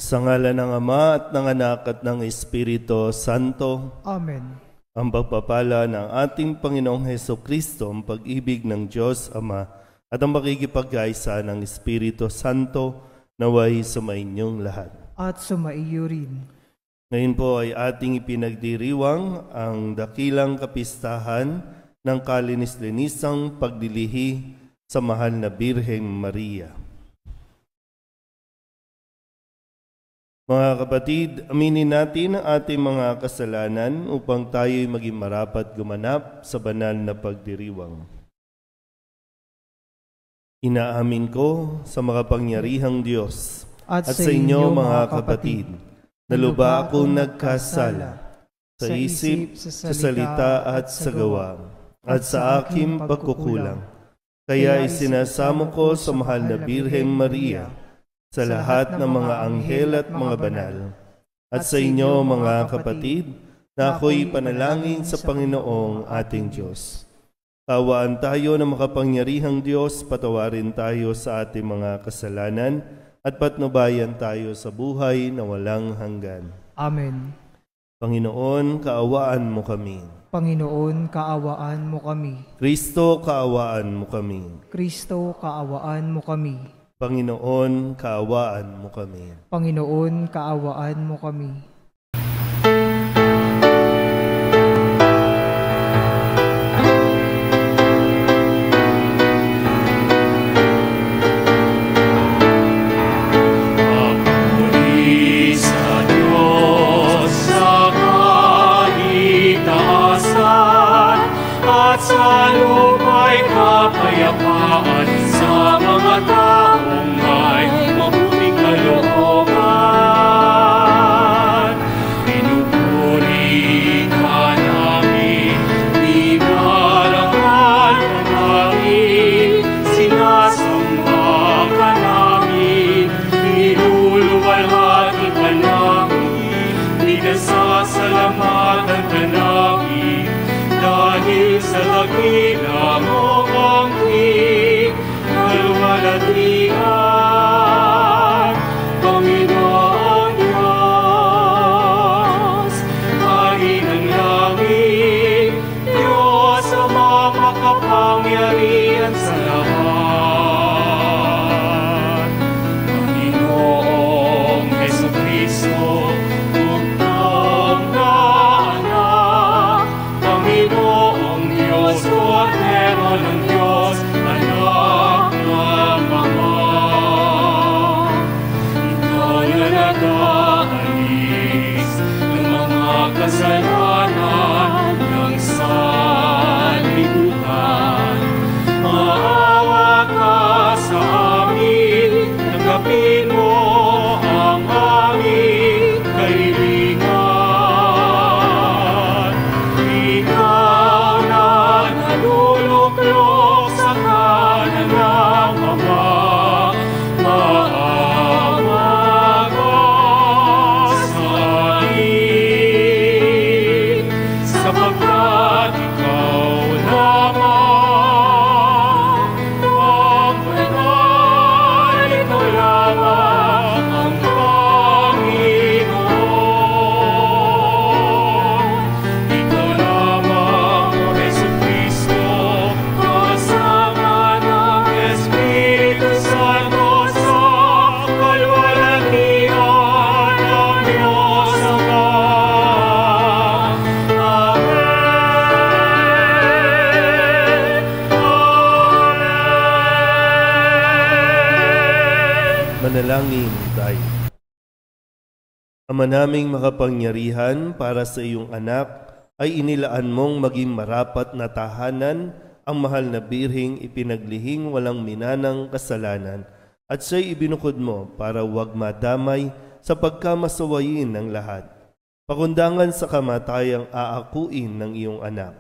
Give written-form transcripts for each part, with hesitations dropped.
Sa ngalan ng Ama at ng Anak at ng Espiritu Santo. Amen. Ang pagpapala ng ating Panginoong Hesukristo, ang pag-ibig ng Diyos Ama at ang makikipagkaisa ng Espiritu Santo naway sumainyong lahat. At sumaiyo rin. Ngayon po ay ating ipinagdiriwang ang dakilang kapistahan ng kalinis-linisang pagdilihi sa mahal na Birheng Maria. Mga kapatid, aminin natin ang ating mga kasalanan upang tayo'y maging marapat gumanap sa banal na pagdiriwang. Inaamin ko sa makapangyarihang Diyos at sa inyo mga kapatid, na lubha akong nagkasala sa isip, sa salita at sa gawa, at sa aking pagkukulang. Kaya isinasamo ko sa mahal na Birheng Maria, sa lahat ng mga anghel at mga banal, at sa inyo mga kapatid, na ako'y panalangin sa Panginoong ating Diyos. Tawaan tayo ng makapangyarihang Diyos, patawarin tayo sa ating mga kasalanan, at patnubayan tayo sa buhay na walang hanggan. Amen. Panginoon, kaawaan mo kami. Panginoon, kaawaan mo kami. Kristo, kaawaan mo kami. Kristo, kaawaan mo kami. Panginoon, kaawaan mo kami. Panginoon, kaawaan mo kami. Kapayapaan sa mga taong may mabuting kalooban. Pinupuri ka namin, dinarangal ka namin, sinasamba ka namin, niluluwalhati ka namin, pinasasalamatan ka namin, dahil sa dakila mo kalwalhatian, Panginoon Diyos, Hari ng langit, Diyos Ama makapangyarihan sa lahat. Panginoong Hesukristo, bugtong na anak, Panginoong Diyos, Kordero ng Diyos, anak ng Ama. Ikaw na nag-aalis ng mga kasalanan ng sanlibutan. Maawa ka sa amin, tanggapin mo ang aming kahilingan. Ikaw na naluluklok sa kanan ng Ama, maawa ka sa amin, sapagkat ikaw lamang ang banal, ikaw lamang ang Panginoon. Ikaw lamang, O Hesukristo, kasama ng Espiritu Santo sa kalwalhatian ng Diyos Ama. Amen. Amen. Manalangin tayo. Ama naming makapangyarihan, para sa iyong anak ay inilaan mong maging marapat na tahanan ang mahal na Birheng ipinaglihing walang minanang kasalanan, at siya'y ibinukod mo para huwag madamay sa pagkamasawayin ng lahat. Pakundangan sa kamatayang aakuin ng iyong anak.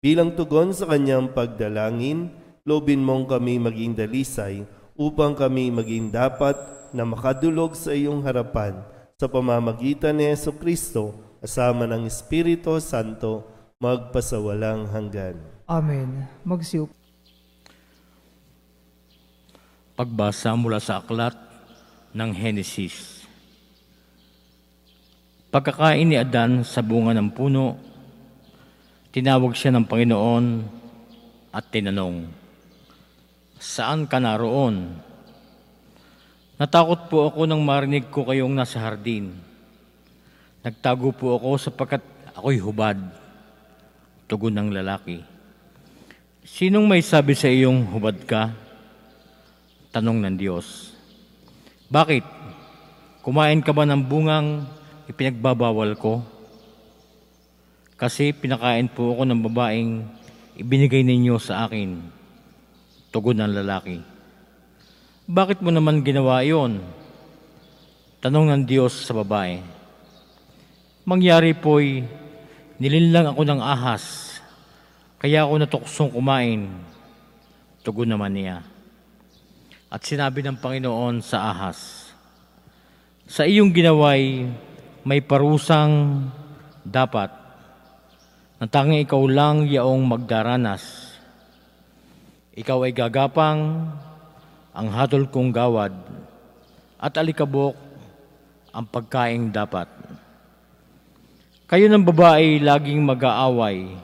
Bilang tugon sa kanyang pagdalangin, loobin mong kami maging dalisay upang kami maging dapat na makadulog sa iyong harapan sa pamamagitan ni Hesukristo kasama ng Espiritu Santo magpasawalang hanggan. Amen. Magsiupo. Pagbasa mula sa aklat ng Henesis. Pagkakain ni Adan sa bunga ng puno, tinawag siya ng Panginoon at tinanong, "Saan ka naroon?" "Natakot po ako nang marinig ko kayong nasa hardin. Nagtago po ako sapagkat ako'y hubad," tugon ng lalaki. "Sinong may sabi sa iyong hubad ka?" Tanong ng Diyos. "Bakit? Kumain ka ba ng bungang ipinagbabawal ko? Kasi pinakain po ako ng babaeng ibinigay ninyo sa akin," tugon ng lalaki. "Bakit mo naman ginawa iyon?" Tanong ng Diyos sa babae. "Mangyari po'y nilinlang ako ng ahas, kaya ako natuksong kumain," tugon naman niya. At sinabi ng Panginoon sa ahas, "Sa iyong ginaway may parusang dapat, na tanging ikaw lang yaong magdaranas. Ikaw ay gagapang, ang hatol kong gawad, at alikabok ang pagkaing dapat. Kayo ng babae laging mag-aaway,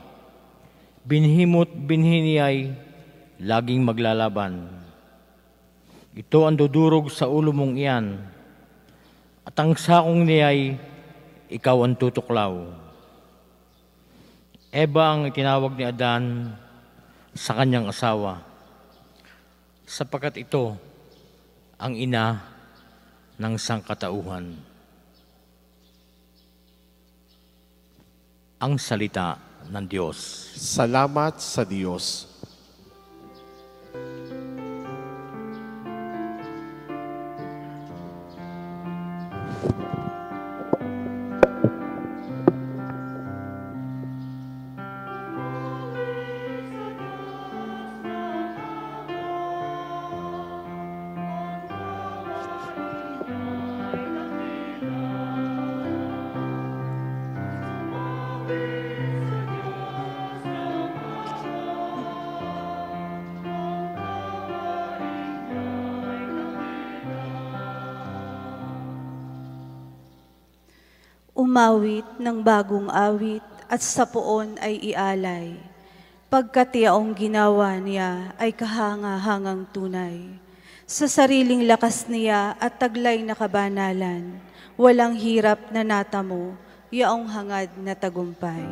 binhimo't binhi niya'y laging maglalaban. Ito ang dudurog sa ulo mong iyan, at ang sakong niya'y ikaw ang tutuklaw." Eva ang itinawag ni Adan sa kanyang asawa, sapagkat ito ang ina ng sangkatauhan. Ang salita ng Diyos. Salamat sa Diyos. Umawit ng bagong awit at sa poon ay ialay, pagkat yaong ginawa niya ay kahanga-hangang tunay. Sa sariling lakas niya at taglay na kabanalan, walang hirap na natamo, yaong hangad na tagumpay.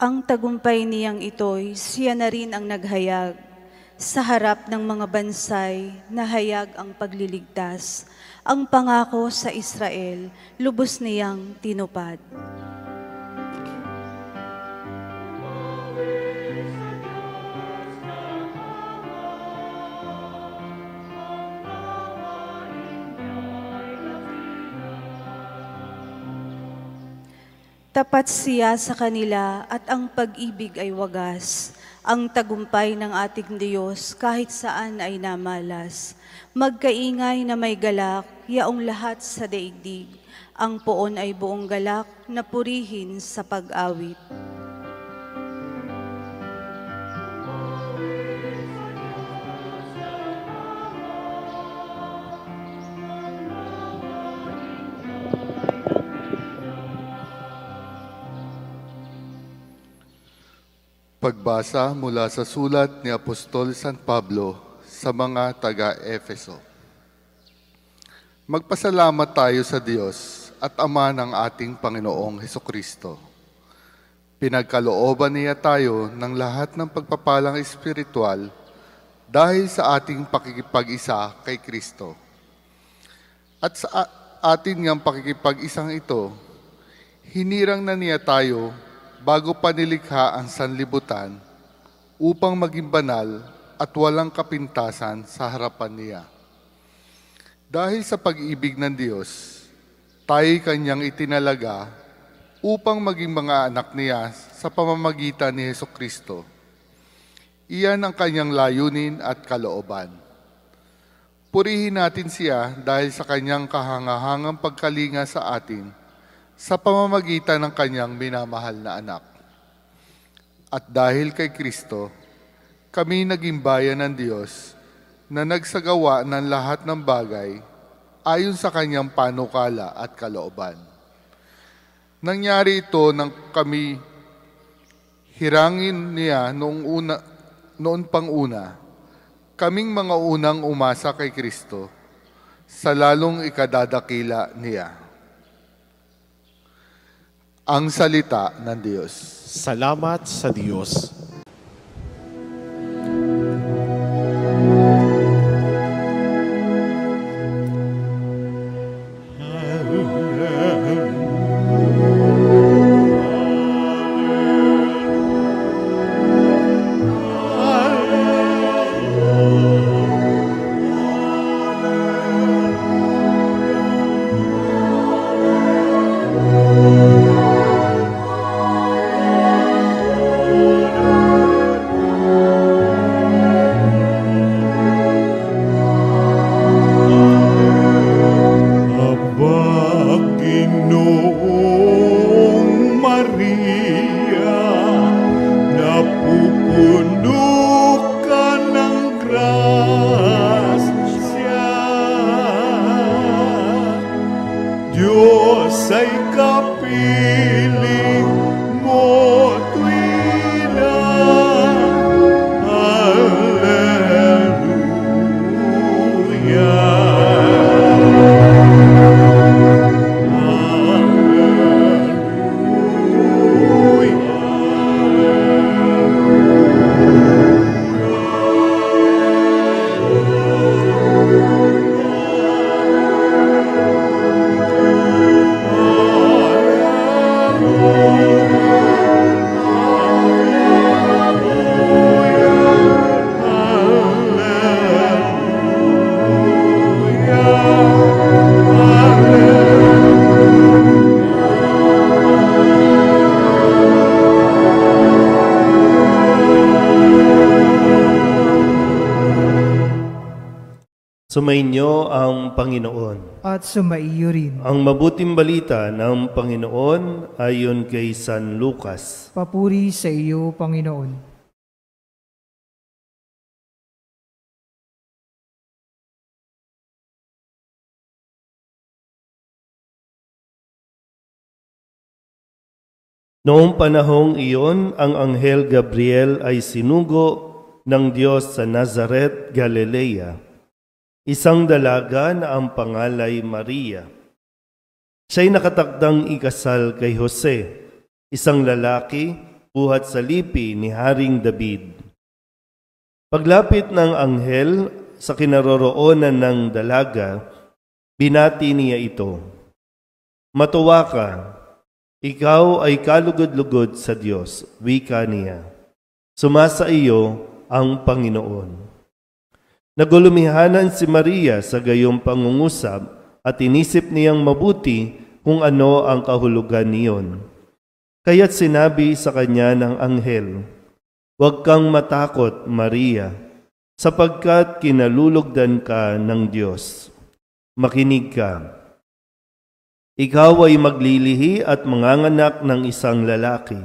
Ang tagumpay niyang ito'y siya na rin ang naghayag. Sa harap ng mga bansay, nahayag ang pagliligtas. Ang pangako sa Israel, lubos niyang tinupad. Tapat siya sa kanila at ang pag-ibig ay wagas. Ang tagumpay ng ating Diyos kahit saan ay namalas. Magkaingay na may galak, yaong lahat sa daigdig. Ang poon ay buong galak na purihin sa pag-awit. Pagbasa mula sa sulat ni Apostol San Pablo sa mga taga-Efeso. Magpasalamat tayo sa Diyos at Ama ng ating Panginoong Hesukristo. Pinagkalooban niya tayo ng lahat ng pagpapalang espiritual dahil sa ating pakikipag-isa kay Kristo. At sa atin ngang pakikipag-isang ito, hinirang na niya tayo bago pa nilikha ang sanlibutan upang maging banal at walang kapintasan sa harapan niya. Dahil sa pag-ibig ng Diyos, tayo'y kanyang itinalaga upang maging mga anak niya sa pamamagitan ni Hesukristo. Iyan ang kanyang layunin at kalooban. Purihin natin siya dahil sa kanyang kahangahangang pagkalinga sa atin sa pamamagitan ng kanyang minamahal na anak. At dahil kay Kristo, kami naging bayan ng Diyos na nagsagawa ng lahat ng bagay ayon sa kanyang panukala at kalooban. Nangyari ito nang kami hirangin niya noon pang una, kaming mga unang umasa kay Kristo, sa lalong ikadadakila niya. Ang salita ng Diyos. Salamat sa Diyos. Sumainyo ang Panginoon. At sumaiyo rin. Ang mabuting balita ng Panginoon ayon kay San Lucas. Papuri sa iyo, Panginoon. Noong panahong iyon, ang Anghel Gabriel ay sinugo ng Diyos sa Nazaret, Galilea. Isang dalaga na ang pangalay Maria. Siya'y nakatakdang ikasal kay Jose, isang lalaki buhat sa lipi ni Haring David. Paglapit ng anghel sa kinaroroonan ng dalaga, binati niya ito. Matuwa ka, ikaw ay kalugod-lugod sa Diyos, wika niya. Sumasa iyo ang Panginoon. Nagulumihanan si Maria sa gayong pangungusap at inisip niyang mabuti kung ano ang kahulugan niyon. Kaya't sinabi sa kanya ng anghel, "Huwag kang matakot, Maria, sapagkat kinalulugdan ka ng Diyos. Makinig ka. Ikaw ay maglilihi at manganganak ng isang lalaki,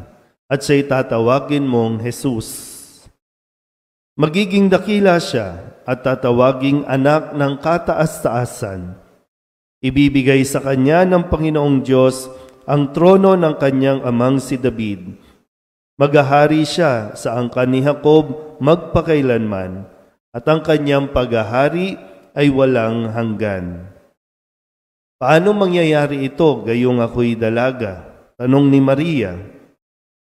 at siya'y tatawagin mong Jesus. Magiging dakila siya at tatawaging anak ng kataas-taasan. Ibibigay sa kanya ng Panginoong Diyos ang trono ng kanyang amang si David. Maghahari siya sa angkan ni Jacob magpakailanman, at ang kanyang paghahari ay walang hanggan." "Paano mangyayari ito, gayong ako'y dalaga?" tanong ni Maria.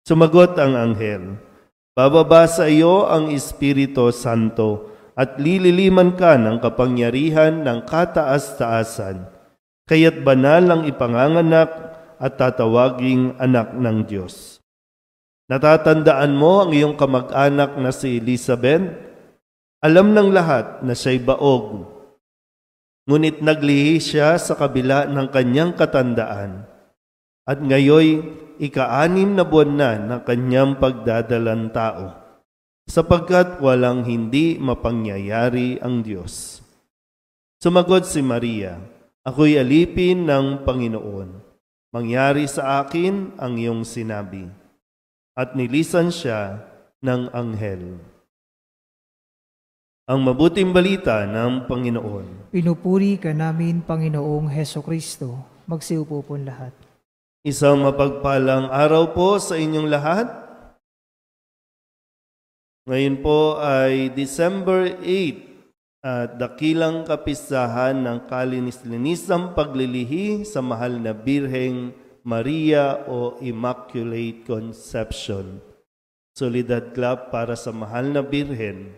Sumagot ang anghel, "Bababa sa iyo ang Espiritu Santo at lililiman ka ng kapangyarihan ng kataas-taasan. Kaya't banal ang ipanganganak at tatawaging anak ng Diyos. Natatandaan mo ang iyong kamag-anak na si Elizabeth? Alam ng lahat na siya'y baog. Ngunit naglihi siya sa kabila ng kanyang katandaan. At ngayoy, ika-6 na buwan na ng kanyang pagdadalang tao, sapagkat walang hindi mapangyayari ang Diyos." Sumagot si Maria, "Ako'y alipin ng Panginoon. mangyari sa akin ang iyong sinabi. At nilisan siya ng anghel. Ang mabuting balita ng Panginoon. Pinupuri ka namin, Panginoong Hesukristo. Magsiupo po lahat. Isang mapagpalang araw po sa inyong lahat. Ngayon po ay December 8 at dakilang kapistahan ng kalinis-linisang paglilihi sa mahal na Birheng Maria o Immaculate Conception. Solidad clap para sa mahal na Birhen.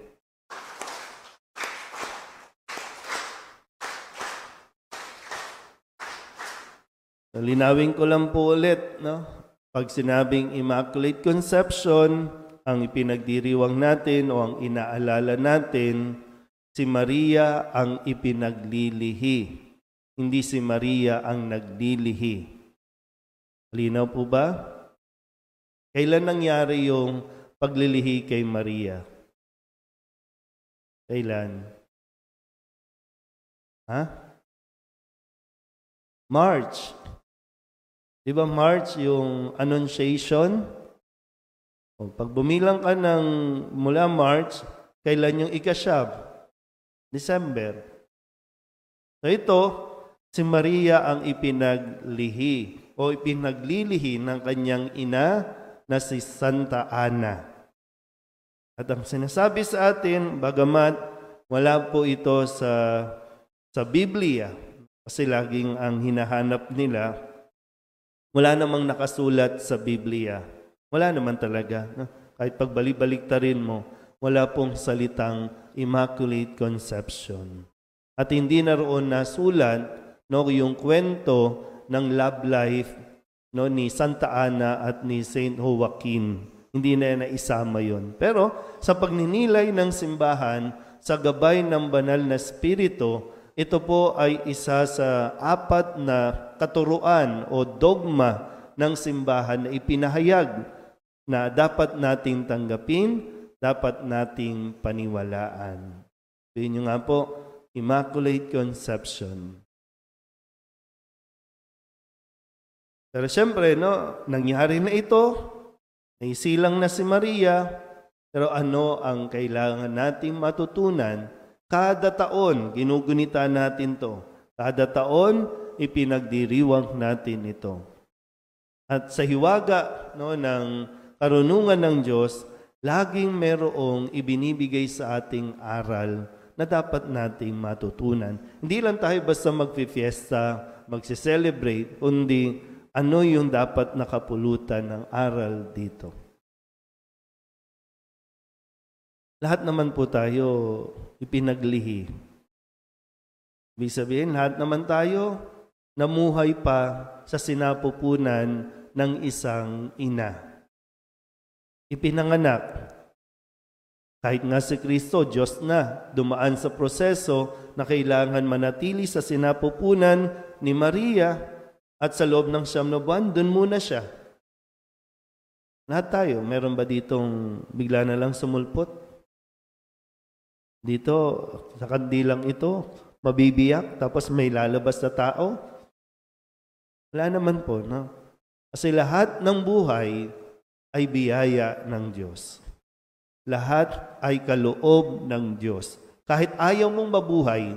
Linawin ko lang po ulit, no? Pag sinabing Immaculate Conception, ang ipinagdiriwang natin o ang inaalala natin, si Maria ang ipinaglilihi, hindi si Maria ang naglilihi. Malinaw po ba? Kailan nangyari yung paglilihi kay Maria? Kailan? March. Di ba March yung Annunciation? Pag bumilang ka ng mula March, kailan yung ikasyab? December. So ito, si Maria ang ipinaglihi o ipinaglilihi ng kanyang ina na si Santa Ana. At ang sinasabi sa atin, bagamat wala po ito sa Biblia, kasi laging ang hinahanap nila, wala namang nakasulat sa Biblia. Wala naman talaga. Kahit pagbalik-baliktarin mo, wala pong salitang Immaculate Conception. At hindi na roon nasulat yung kwento ng love life ni Santa Ana at ni Saint Joaquin. Hindi na naisama yon. Pero sa pagninilay ng simbahan, sa gabay ng banal na spirito, ito po ay isa sa 4 na katuruan o dogma ng simbahan na ipinahayag na dapat nating tanggapin, dapat nating paniwalaan. Yun yung nga po, Immaculate Conception. Pero siyempre, nangyari na ito, naisilang na si Maria, pero ano ang kailangan nating matutunan? Kada taon, ginugunita natin to. Kada taon, ipinagdiriwang natin ito. At sa hiwaga ng karunungan ng Diyos, laging merong ibinibigay sa ating aral na dapat nating matutunan. Hindi lang tayo basta magfi-fiesta, magsi-celebrate, kundi ano yung dapat nakapulutan ng aral dito. Lahat naman po tayo ipinaglihi. Ibig sabihin, lahat naman tayo namuhay pa sa sinapupunan ng isang ina. Ipinanganak. Kahit nga si Kristo, Diyos na, dumaan sa proseso na kailangan manatili sa sinapupunan ni Maria at sa loob ng 9 na buwan, dun muna siya. Lahat tayo, meron ba ditong bigla na lang sumulpot? Dito, sa kandilang ito, mabibiyak, tapos may lalabas na tao? Wala naman po, no? Kasi lahat ng buhay ay biyaya ng Diyos. Lahat ay kaloob ng Diyos. Kahit ayaw mong mabuhay,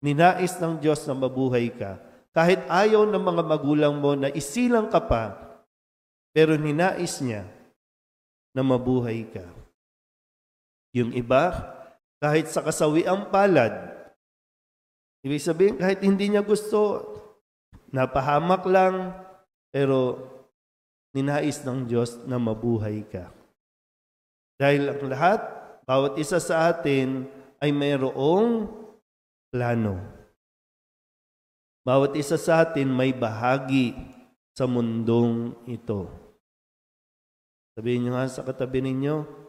ninais ng Diyos na mabuhay ka. Kahit ayaw ng mga magulang mo na isilang ka pa, pero ninais niya na mabuhay ka. Yung iba, kahit sa kasawiang palad, ibig sabihin, kahit hindi niya gusto, napahamak lang, pero ninais ng Diyos na mabuhay ka. Dahil ang lahat, bawat isa sa atin ay mayroong plano. Bawat isa sa atin may bahagi sa mundong ito. Sabihin niyo nga sa katabi ninyo,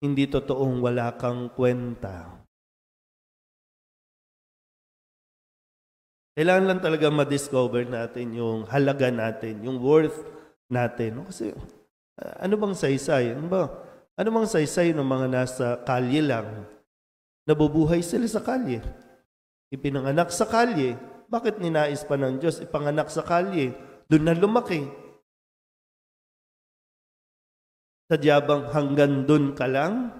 hindi totoong wala kang kwenta. Kailangan lang talaga ma-discover natin yung halaga natin, yung worth natin. Kasi ano bang saysay? Ano bang saysay ng mga nasa kalye lang? Nabubuhay sila sa kalye. Ipinanganak sa kalye. Bakit ninais pa ng Diyos ipanganak sa kalye? Doon na lumaki. Sadya bang hanggang doon ka lang?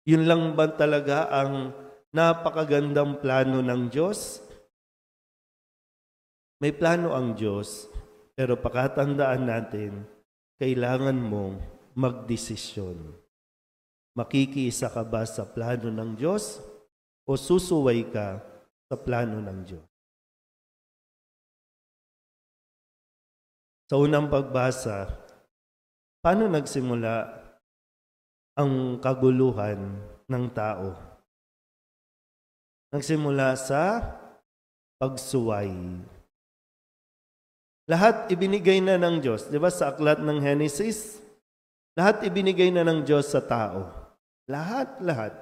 Yun lang ba talaga ang napakagandang plano ng Diyos? May plano ang Diyos, pero pakatandaan natin, kailangan mong magdesisyon. Makikiisa ka ba sa plano ng Diyos o susuway ka sa plano ng Diyos? Sa unang pagbasa, paano nagsimula ang kaguluhan ng tao? Nagsimula sa pagsuway. Lahat ibinigay na ng Diyos. Di ba sa aklat ng Genesis? Lahat ibinigay na ng Diyos sa tao. Lahat.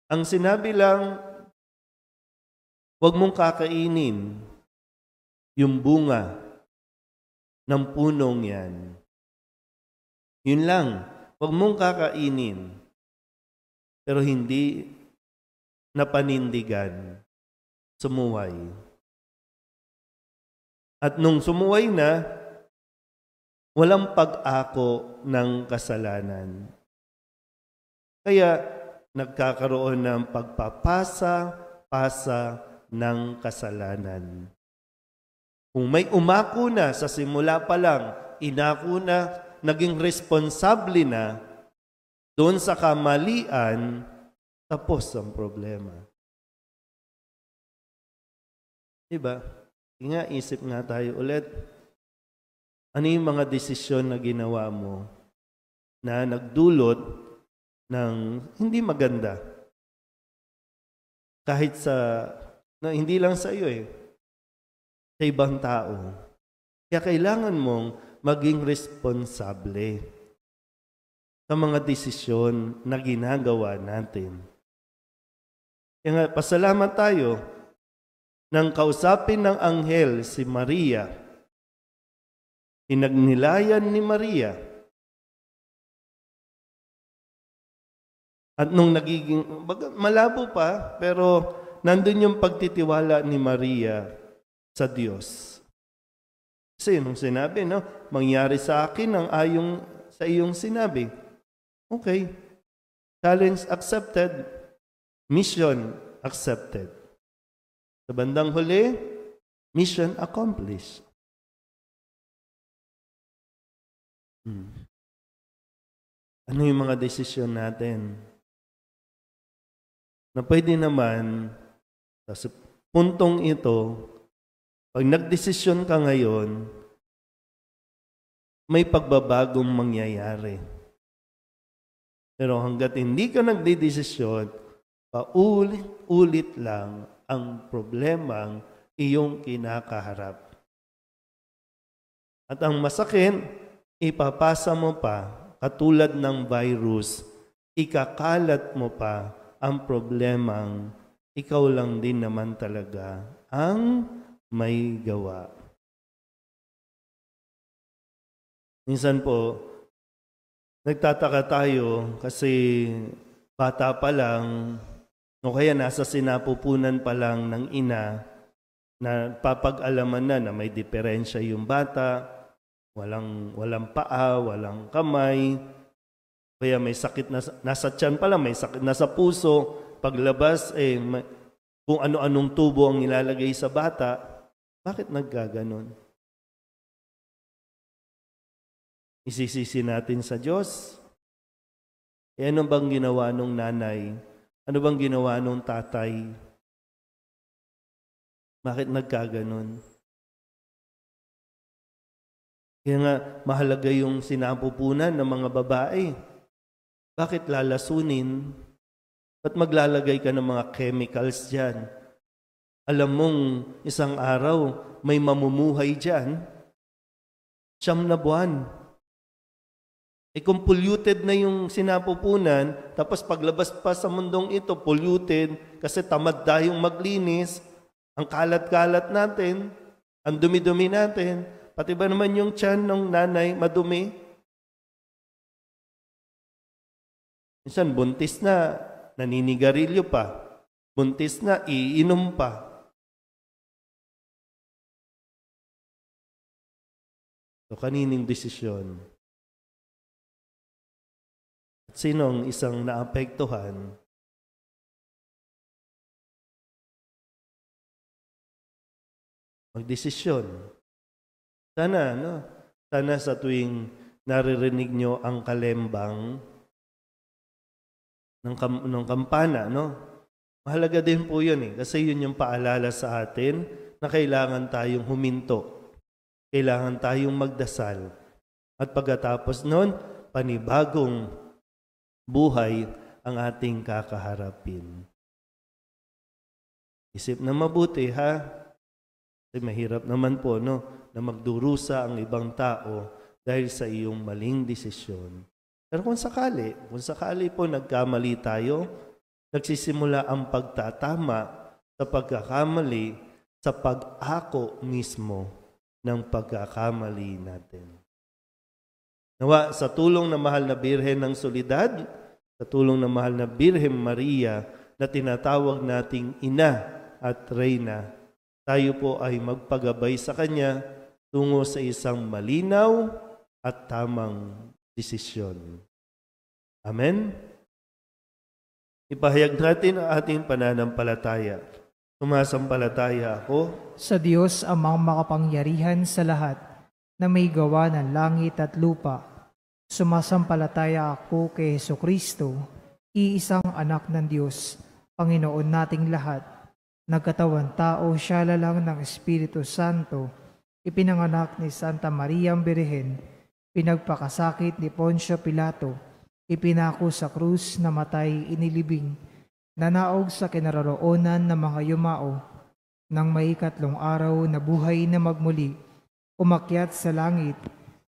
Ang sinabi lang, huwag mong kakainin yung bunga ng punong yan. Yun lang. Huwag mong kakainin, pero hindi napanindigan, sumuway. At nung sumuway na, walang pag-ako ng kasalanan. Kaya nagkakaroon ng pagpapasa-pasa ng kasalanan. Kung may umako na sa simula pa lang, inako na, naging responsable na doon sa kamalian, tapos ang problema. Diba? Isip nga tayo ulit. Ano yung mga desisyon na ginawa mo na nagdulot ng hindi maganda? Kahit hindi lang sa iyo sa ibang tao. Kaya kailangan mong maging responsable sa mga desisyon na ginagawa natin. Kaya nga, pasalamat tayo nang kausapin ng anghel si Maria. Pinagnilayan ni Maria. At nung malabo pa, pero nandun yung pagtitiwala ni Maria sa Diyos. Kasi nung sinabi, mangyari sa akin ang ayon sa iyong sinabi. Okay. Challenge accepted. Mission accepted. Sa bandang huli, mission accomplished. Ano yung mga desisyon natin? Na pwede naman, sa puntong ito, pag nagdesisyon ka ngayon, may pagbabagong mangyayari. Pero hanggat hindi ka nagdedesisyon, paulit-ulit lang ang problemang iyong kinakaharap. At ang masakit, ipapasa mo pa, katulad ng virus, ikakalat mo pa ang problemang ikaw lang din naman talaga ang may gawa. Minsan po, nagtataka tayo kasi bata pa lang, o kaya nasa sinapupunan pa lang ng ina, na papag-alaman na may diferensya yung bata, walang paa, walang kamay, kaya may sakit na, nasa tiyan pa lang, may sakit na sa puso, paglabas, kung ano-anong tubo ang ilalagay sa bata. Bakit naggaganon? Isisisi natin sa Diyos. Ano bang ginawa nung nanay? Ano bang ginawa nung tatay? Bakit nagkaganon? Kaya nga, mahalaga yung sinapupunan ng mga babae. Bakit lalasunin? Ba't maglalagay ka ng mga chemicals dyan? Alam mong isang araw, may mamumuhay dyan, 9 na buwan. Kung polluted na yung sinapupunan, tapos paglabas pa sa mundong ito, polluted, kasi tamad tayong maglinis, ang kalat-kalat natin, ang dumi-dumi natin, pati ba naman yung tiyan ng nanay madumi? Minsan, buntis na, naninigarilyo pa. Buntis na, iinom pa. So, kanining desisyon? At sinong isang naapektuhan? Magdesisyon. Sana, Sana sa tuwing naririnig nyo ang kalembang ng kampana, Mahalaga din po yun kasi yun yung paalala sa atin na kailangan tayong huminto. Kailangan tayong magdasal. At pagkatapos nun, panibagong buhay ang ating kakaharapin. Isip na mabuti, ha? Kasi mahirap naman po, na magdurusa ang ibang tao dahil sa iyong maling desisyon. Pero kung sakali po nagkamali tayo, nagsisimula ang pagtatama sa pagkakamali, sa pag-ako mismo ng pagkakamali natin. Nawa, sa tulong ng mahal na Birhen ng Solidad, sa tulong ng mahal na Birhen Maria na tinatawag nating Ina at Reyna, tayo po ay magpagabay sa Kanya tungo sa isang malinaw at tamang desisyon. Amen? Ipahayag natin ang ating pananampalataya. Sumasampalataya ako sa Diyos Amang makapangyarihan sa lahat, na may gawa ng langit at lupa. Sumasampalataya ako kay Hesukristo, iisang anak ng Diyos, Panginoon nating lahat. Nagkatawan tao siya lalang ng Espiritu Santo, ipinanganak ni Santa Maria Birhen, pinagpakasakit ni Poncio Pilato, ipinako sa krus, namatay, inilibing, nanaog sa kinaroroonan ng mga yumao, nang may 3 araw na buhay na magmuli, umakyat sa langit,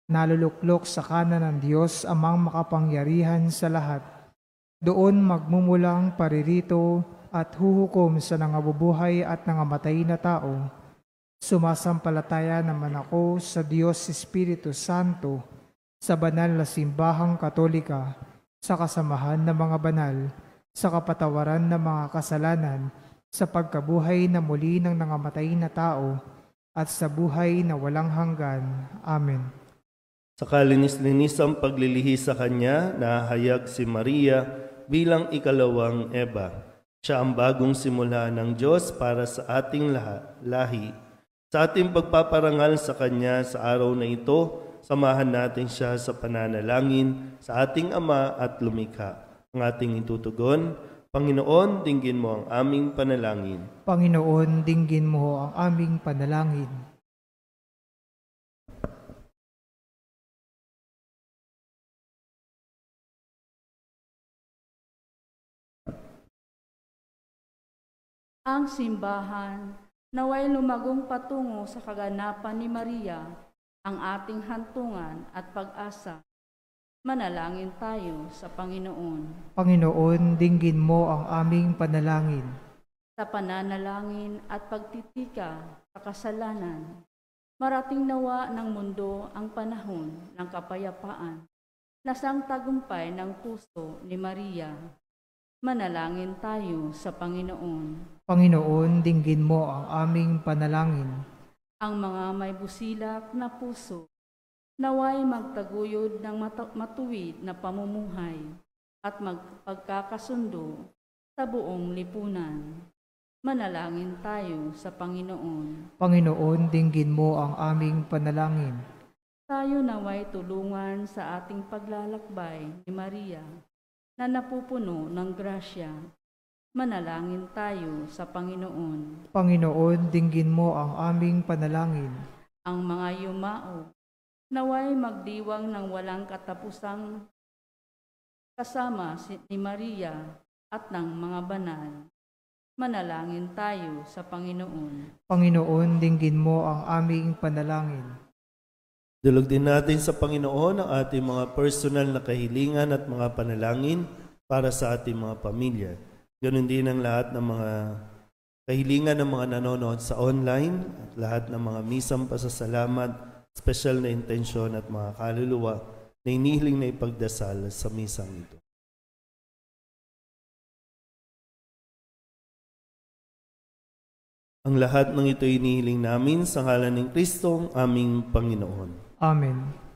naluluklok sa kanan ng Diyos Amang makapangyarihan sa lahat. Doon magmumulang paririto at huhukom sa nangabubuhay at nangamatay na tao. Sumasampalataya naman ako sa Diyos Espiritu Santo, sa banal na simbahang Katolika, sa kasamahan ng mga banal, sa kapatawaran ng mga kasalanan, sa pagkabuhay na muli ng nangamatay na tao, at sa buhay na walang hanggan. Amen. Sa kalinis-linisang paglilihi sa Kanya, nahayag si Maria bilang ikalawang Eva. Siya ang bagong simula ng Diyos para sa ating lahi. Sa ating pagpaparangal sa Kanya sa araw na ito, samahan natin siya sa pananalangin sa ating Ama at Lumikha. Ang ating itutugon, Panginoon, dinggin mo ang aming panalangin. Panginoon, dinggin mo ang aming panalangin. Ang simbahan, naway lumagong patungo sa kaganapan ni Maria, ang ating hantungan at pag-asa. Manalangin tayo sa Panginoon. Panginoon, dinggin mo ang aming panalangin. Sa pananalangin at pagtitika sa kasalanan, marating nawa ng mundo ang panahon ng kapayapaan, nasang tagumpay ng puso ni Maria. Manalangin tayo sa Panginoon. Panginoon, dinggin mo ang aming panalangin. Ang mga may busilak na puso, naway magtaguyod ng matuwid na pamumuhay at magpagkakasundo sa buong lipunan. Manalangin tayo sa Panginoon. Panginoon, dinggin mo ang aming panalangin. Tayo naway tulungan sa ating paglalakbay ni Maria na napupuno ng grasya. Manalangin tayo sa Panginoon. Panginoon, dinggin mo ang aming panalangin. Ang mga yumao, naway magdiwang ng walang katapusang kasama ni Maria at ng mga banal. Manalangin tayo sa Panginoon. Panginoon, dinggin mo ang aming panalangin. Dulog din natin sa Panginoon ang ating mga personal na kahilingan at mga panalangin para sa ating mga pamilya. Ganun din ang lahat ng mga kahilingan ng mga nanonood sa online, at lahat ng mga misang pasasalamat, special na intensyon at mga kaluluwa na inihiling na ipagdasal sa misang ito. Ang lahat ng ito inihiling namin sa ngalan ng Kristong aming Panginoon. Amen.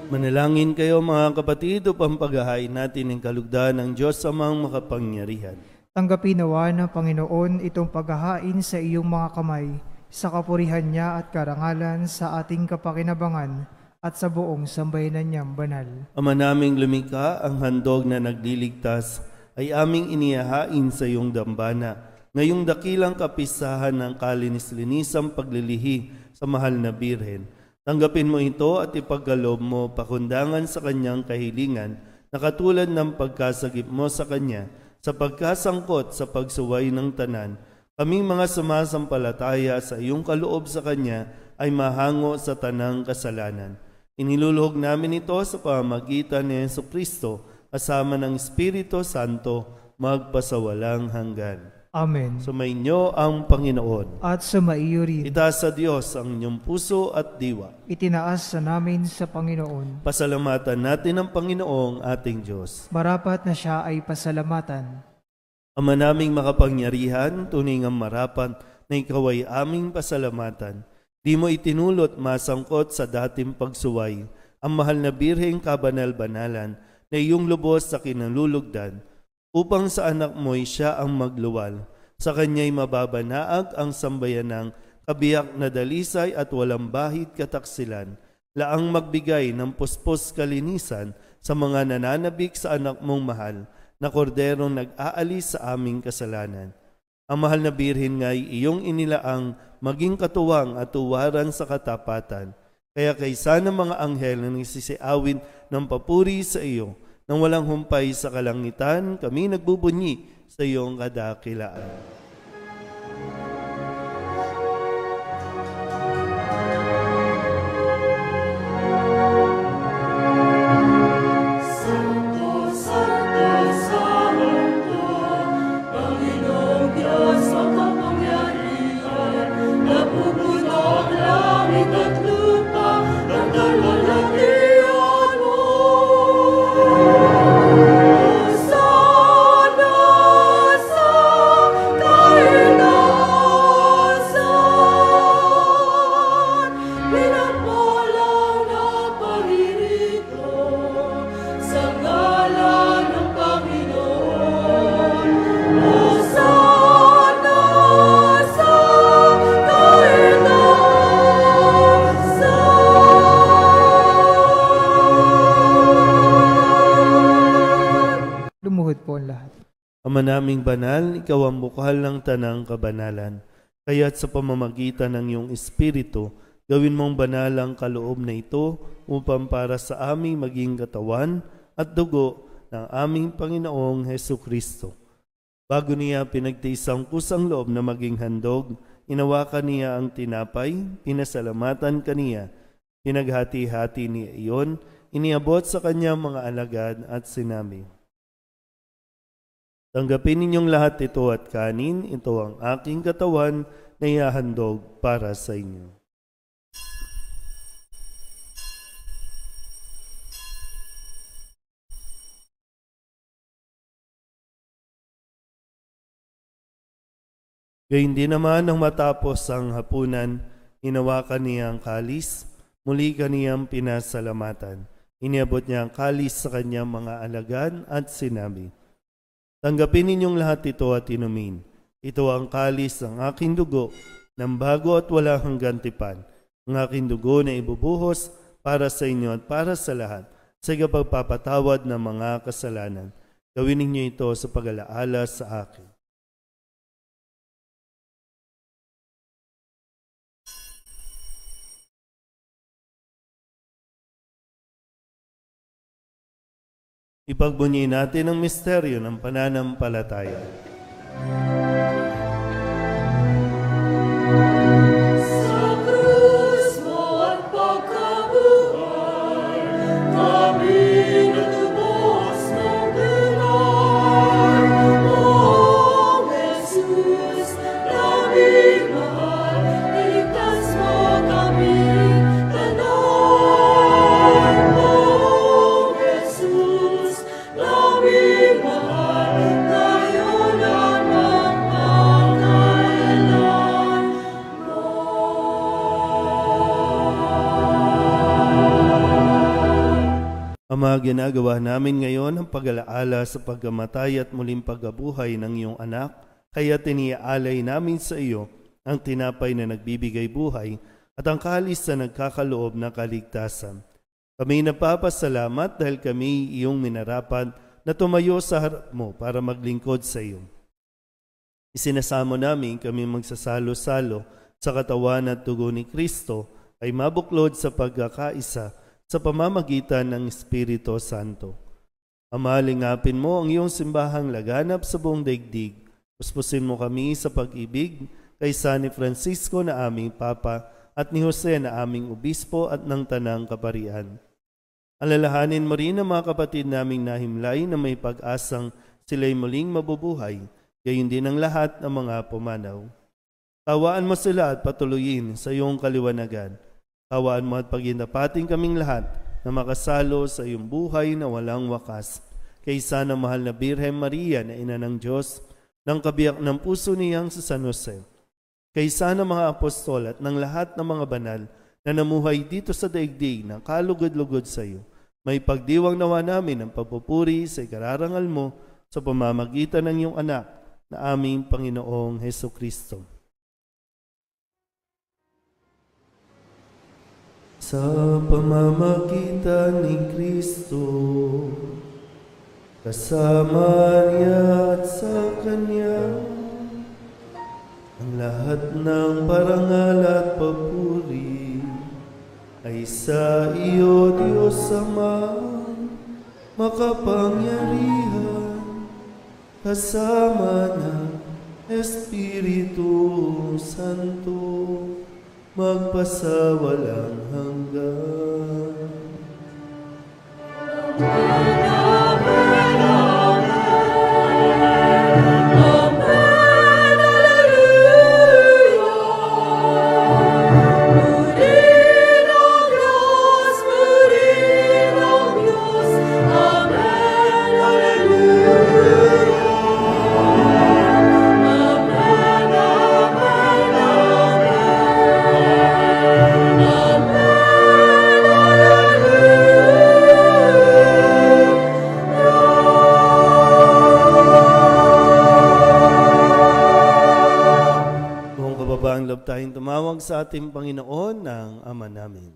Manalangin kayo mga kapatid upang paghahain natin ang kalugdan ng Diyos Amang makapangyarihan. Tanggapin nawa ng Panginoon itong paghahain sa iyong mga kamay, sa kapurihan niya at karangalan sa ating kapakinabangan at sa buong sambayanan niyang banal. Ama naming lumikha, ang handog na nagliligtas ay aming inihahain sa iyong dambana. Ngayong dakilang kapisahan ng kalinis-linisang paglilihi sa mahal na Birhen. Tanggapin mo ito at ipagkaloob mo pakundangan sa kanyang kahilingan na katulad ng pagkasagip mo sa kanya sa pagkasangkot sa pagsuway ng tanan. Kaming mga sumasampalataya sa iyong kaloob sa kanya ay mahango sa tanang kasalanan. Iniluluhog namin ito sa pamamagitan ni Jesucristo kasama ng Espiritu Santo magpasawalang hanggan. Amen. Sumainyo ang Panginoon. At sumaiyo rin. Itaas sa Diyos ang inyong puso at diwa. Itinaas sa namin sa Panginoon. Pasalamatan natin ang Panginoong ating Diyos. Marapat na siya ay pasalamatan. Ama naming makapangyarihan, tunay ngang marapat na ikaw ay aming pasalamatan. Di mo itinulot masangkot sa dating pagsuway ang mahal na Birheng kabanal-banalan na iyong lubos sa kinalulugdan, upang sa anak mo'y siya ang magluwal. Sa kanya'y mababanaag ang sambayanang kabiyak na dalisay at walang bahid kataksilan, laang magbigay ng puspos kalinisan sa mga nananabik sa anak mong mahal, na korderong nag-aalis sa aming kasalanan. Ang mahal na Birhen nga'y iyong inilaang maging katuwang at tuwaran sa katapatan. Kaya kaysa ng mga anghel na nagsisiawin ng papuri sa iyo, nang walang humpay sa kalangitan, kami nagbubunyi sa iyong kadakilaan. Santo, Santo, Ama naming banal, ikaw ang bukal ng tanang kabanalan. Kaya't sa pamamagitan ng iyong Espiritu, gawin mong banal ang kaloob na ito upang para sa aming maging katawan at dugo ng aming Panginoong Hesukristo. Bago niya pinagtiis ang kusang loob na maging handog, inawakan niya ang tinapay, pinasalamatan kaniya, pinaghati-hati niya iyon, iniabot sa kanyang mga alagad at sinabi, "Tanggapin ninyong lahat ito at kanin, ito ang aking katawan na ihahandog para sa inyo." Gayun din naman nang matapos ang hapunan, hinawakan niya ang kalis, muli kaniyang pinasalamatan. Iniabot niya ang kalis sa kanyang mga alagad at sinabi, "Tanggapin ninyong lahat ito at inumin. Ito ang kalis ng aking dugo, ng bago at walang hanggang tipan. Ang aking dugo na ibubuhos para sa inyo at para sa lahat, sa ikapagpapatawad ng mga kasalanan. Gawin ninyo ito sa pag-alaala sa akin." Ipagbunyi natin ang misteryo ng pananampalataya. Sa krus mo at pagkabuhay, kami natubos ng denay. O Jesus, naming mahal, iligtas mo kaming tanay. O Jesus, naming mahal, ngayon at magpakailanman. Ama, ginagawa namin ngayon ang pag-alaala sa pagkamatay at muling pagkabuhay ng iyong anak, kaya tiniaalay namin sa iyo ang tinapay na nagbibigay buhay at ang kalis na nagkakaloob na kaligtasan. Kami napapasalamat dahil kami iyong minarapan na tumayo sa harap mo para maglingkod sa iyo. Isinasamo namin kami magsasalo-salo sa katawan at dugo ni Kristo ay mabuklod sa pagkakaisa sa pamamagitan ng Espiritu Santo. Ama, lingapin mo ang iyong simbahang laganap sa buong daigdig. Puspusin mo kami sa pag-ibig kay San Francisco na aming Papa at ni Jose na aming Obispo at ng Tanang Kaparian. Alalahanin mo rin ang mga kapatid naming nahimlay na may pag-asang sila'y muling mabubuhay, gayon din ang lahat ng mga pumanaw. Tawaan mo sila at patuloyin sa iyong kaliwanagan. Tawaan mo at paghindapating kaming lahat na makasalo sa iyong buhay na walang wakas. Kaysa ng mahal na Birhen Maria na ina ng Diyos, ng kabiyak ng puso niyang sa San Jose. Kaysa ng mga apostol at ng lahat ng mga banal na namuhay dito sa daigdig ng kalugod-lugod sa iyo. May pagdiwang nawa namin ang pagpupuri sa ikararangal mo sa pamamagitan ng iyong anak na aming Panginoong Hesukristo. Sa pamamagitan ni Kristo, kasama niya at sa Kanya, ang lahat ng parangal at papuri ay sa iyo, Diyos Ama, makapangyarihan, kasama ng Espiritu Santo, magpasawalang hanggan. Tayong tumawag sa ating Panginoon ng Ama namin.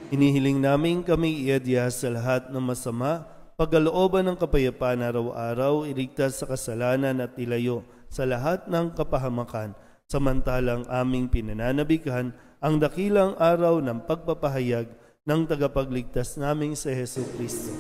Inihiling namin kami iadya sa lahat ng masama, pagkalooban ng kapayapaan araw-araw, iligtas sa kasalanan at ilayo sa lahat ng kapahamakan, samantalang aming pinananabikan ang dakilang araw ng pagpapahayag ng tagapagligtas naming si Jesucristo.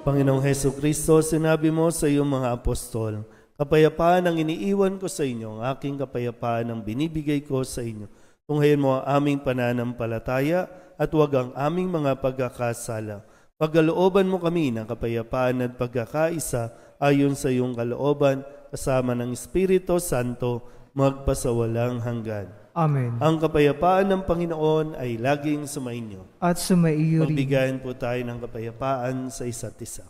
Panginoong Jesucristo, sinabi mo sa iyong mga apostol, kapayapaan ang iniiwan ko sa inyo, ang aking kapayapaan ang binibigay ko sa inyo. Tunghayan mo ang aming pananampalataya at huwag ang aming mga pagkakasala. Pagkalooban mo kami ng kapayapaan at pagkakaisa ayon sa iyong kalooban, kasama ng Espiritu Santo, magpasawalang hanggan. Amen. Ang kapayapaan ng Panginoon ay laging sumainyo. At sumaiyo rin. Magbigayan po tayo ng kapayapaan sa isa't isa.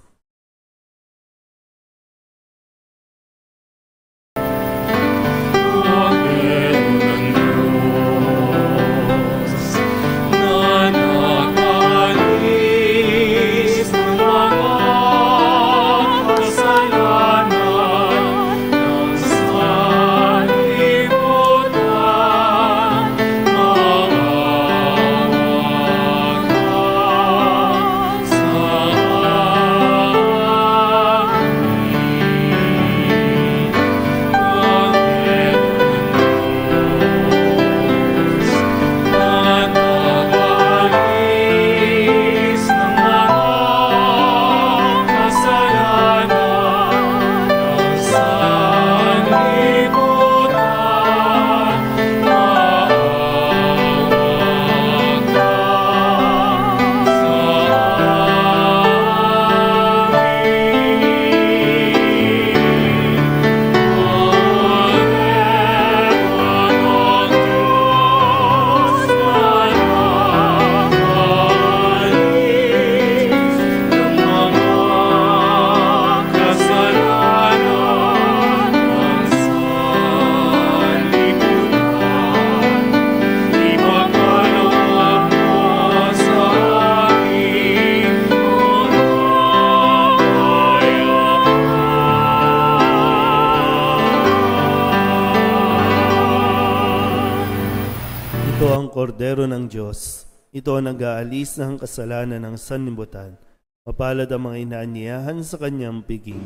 Kordero ng Diyos, ito ang nag-aalis ng kasalanan ng sanlibutan. Mapalad ang mga inaanyayahan sa kanyang piging.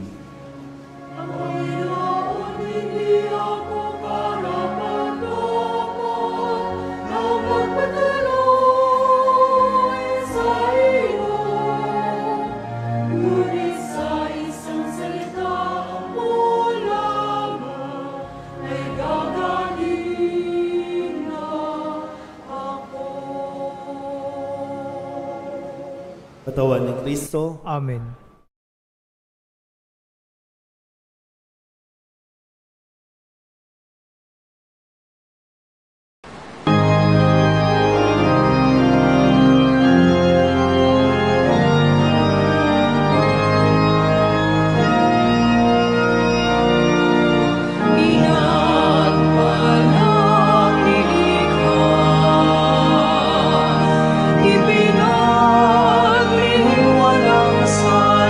Katawan ni Kristo. Amen. Ibinagli walang sa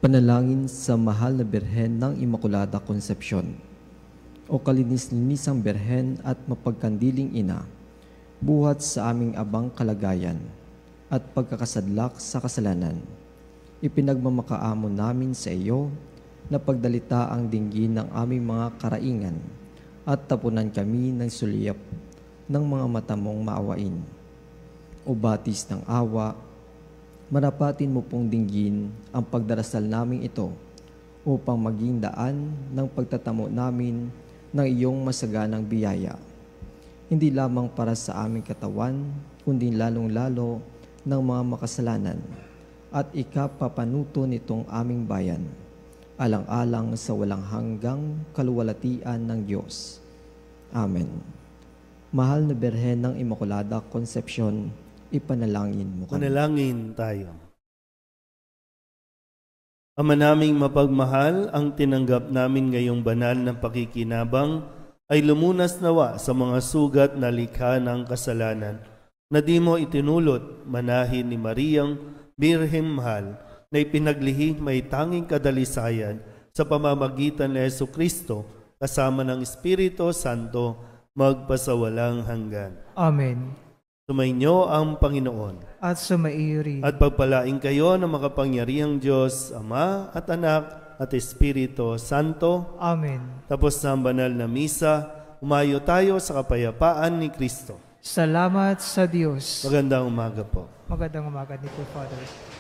Panalangin sa mahal na Birhen ng Imakulada Konsepsyon. O kalinis-linisang Birhen at mapagkandiling ina, buhat sa aming abang kalagayan at pagkakasadlak sa kasalanan. Ipinagmamakaamon namin sa iyo na pagdalita ang dinggin ng aming mga karaingan at tapunan kami ng suliyap ng mga mata mong maawain. O batis ng awa, marapatin mo pong dinggin ang pagdarasal naming ito upang maging daan ng pagtatamo namin ng iyong masaganang biyaya. Hindi lamang para sa aming katawan, kundi lalong-lalo ng mga makasalanan at ikapapanuto nitong aming bayan, alang-alang sa walang hanggang kaluwalhatian ng Diyos. Amen. Mahal na Birhen ng Imakulada Konsepsyon, ipanalangin mo kami. Manalangin tayo. Ama naming mapagmahal, ang tinanggap namin ngayong banal na pakikinabang ay lumunas nawa sa mga sugat na likha ng kasalanan na di mo itinulot manahin ni Mariang Birheng Mahal na ipinaglihing may tanging kadalisayan sa pamamagitan ni Jesucristo kasama ng Espiritu Santo magpasawalang hanggan. Amen. Sumainyo ang Panginoon. At sumaiyo rin. At pagpalain kayo ng makapangyarihang Diyos, Ama at Anak at Espiritu Santo. Amen. Tapos na ang banal na misa, umayo tayo sa kapayapaan ni Kristo. Salamat sa Diyos. Magandang umaga po. Magandang umaga dito, Father.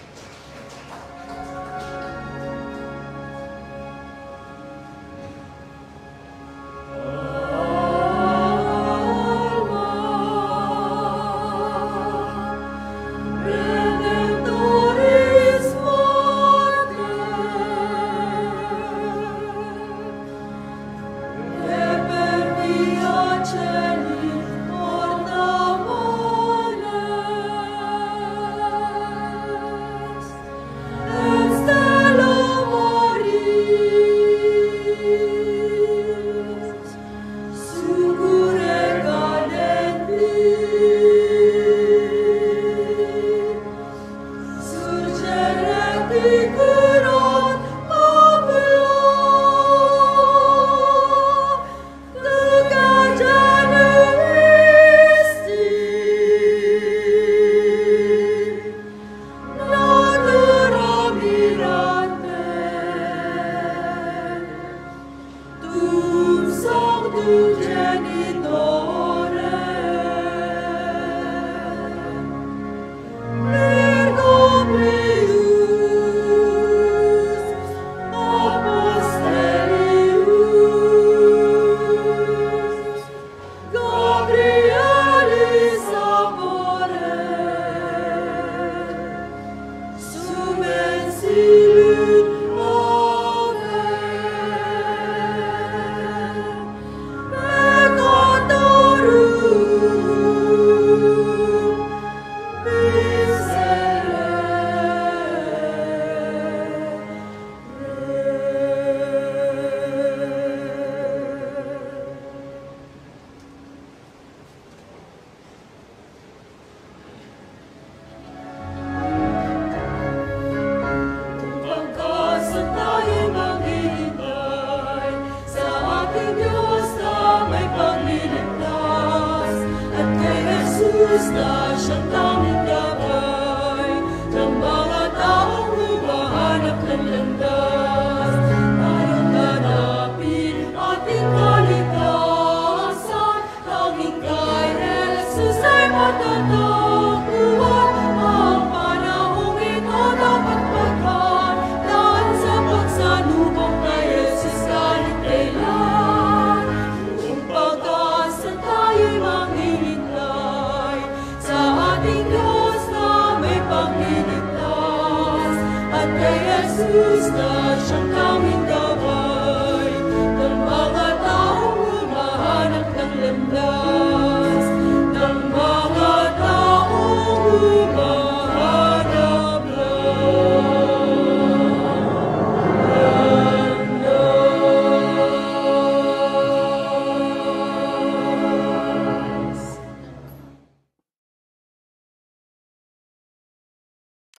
Jesus na siyang